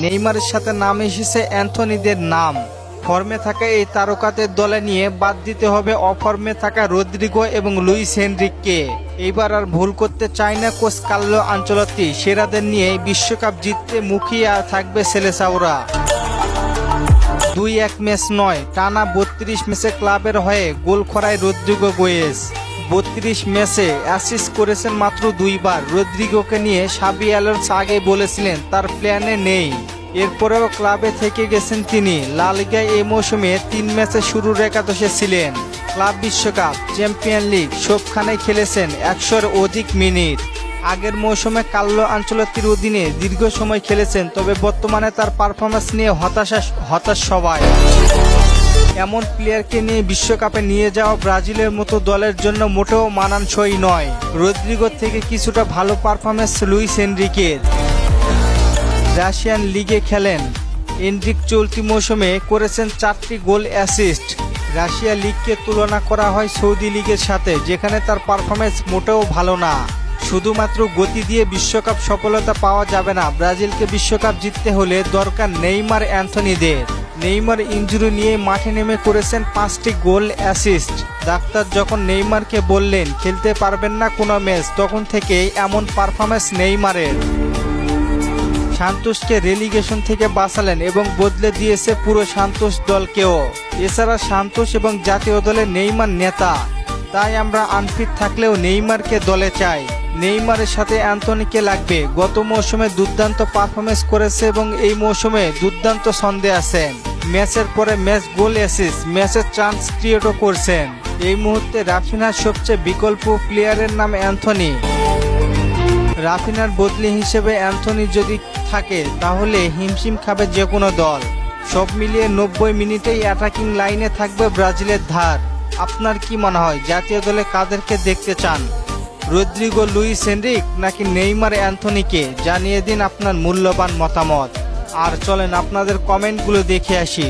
নেইমারের সাথে নাম এসেছে অ্যান্থনিদের নাম। ফর্মে থাকা এই তারকাদের দলে নিয়ে বাদ দিতে হবে অফর্মে থাকা রদ্রিগো এবং লুইস হেনরিককে। এইবার আর ভুল করতে চায় না কোচ কার্লো আনচেলত্তি। সেরাদের নিয়ে বিশ্বকাপ জিততে মুখিয়ে থাকবে সেলেসাওরা। 2-1 ম্যাচ নয়, টানা 32 ম্যাচে ক্লাবের হয়ে গোল করায় রদ্রিগো গোয়েস। 32 ম্যাচে অ্যাসিস্ট করেছেন মাত্র 2 বার। রদ্রিগোকে নিয়ে সাবি অ্যালোনসো আগেই বলেছিলেন তার প্ল্যানে নেই। এরপরেও ক্লাবে থেকে গেছেন তিনি। লা লিগায় এই মৌসুমে 3 ম্যাচে শুরুর একাদশে ছিলেন। ক্লাব বিশ্বকাপ, চ্যাম্পিয়ন লিগ সবখানেই খেলেছেন 100-এর অধিক মিনিট। আগের মৌসুমে কার্লো আনচেলত্তির অধীনে দীর্ঘ সময় খেলেছেন, তবে বর্তমানে তার পারফরম্যান্স নিয়ে হতাশ সবাই। এমন প্লেয়ারকে নিয়ে বিশ্বকাপে নিয়ে যাওয়া ব্রাজিলের মতো দলের জন্য মোটেও মানানসই নয়। রদ্রিগোর থেকে কিছুটা ভালো পারফরম্যান্স লুইস হেনরিকের। রাশিয়ান লিগে খেলেন এনরিক। চলতি মৌসুমে করেছেন 4টি গোল অ্যাসিস্ট। রাশিয়া লিগকে তুলনা করা হয় সৌদি লিগের সাথে, যেখানে তার পারফরম্যান্স মোটেও ভালো না। শুধুমাত্র গতি দিয়ে বিশ্বকাপ সফলতা পাওয়া যাবে না। ব্রাজিলকে বিশ্বকাপ জিততে হলে দরকার নেইমার অ্যান্থনিদের। নেইমার ইনজুরি নিয়ে মাঠে নেমে করেছেন 5টি গোল অ্যাসিস্ট। ডাক্তার যখন নেইমারকে বললেন খেলতে পারবেন না কোনো ম্যাচ, তখন থেকেই এমন পারফরম্যান্স নেইমারের। সান্তোসকে রেলিগেশন থেকে বাঁচালেন এবং বদলে দিয়েছে পুরো সান্তোস দলকেও। এছাড়া সান্তোস এবং জাতীয় দলে নেইমার নেতা, তাই আমরা আনফিট থাকলেও নেইমারকে দলে চাই। নেইমারের সাথে অ্যান্থনিকে লাগবে। গত মৌসুমে দুর্দান্ত পারফরমেন্স করেছে এবং এই মৌসুমে দুর্দান্ত ছন্দে আছেন। ম্যাচের পরে ম্যাচ গোল অ্যাসিস্ট, ম্যাচের চান্স ক্রিয়েটও করছেন। এই মুহূর্তে রাফিনার সবচেয়ে বিকল্প প্লেয়ারের নাম অ্যান্থনি। রাফিনার বদলি হিসেবে অ্যান্থনি যদি থাকে তাহলে হিমশিম খাবে যে কোনো দল। সব মিলিয়ে 90 মিনিটেই অ্যাটাকিং লাইনে থাকবে ব্রাজিলের ধার। আপনার কি মনে হয় জাতীয় দলে কাদেরকে দেখতে চান? রদ্রিগো, লুইস হেনরিক নাকি নেইমার অ্যান্থনিকে? জানিয়ে দিন আপনার মূল্যবান মতামত। আর চলেন আপনাদের কমেন্টগুলো দেখে আসি।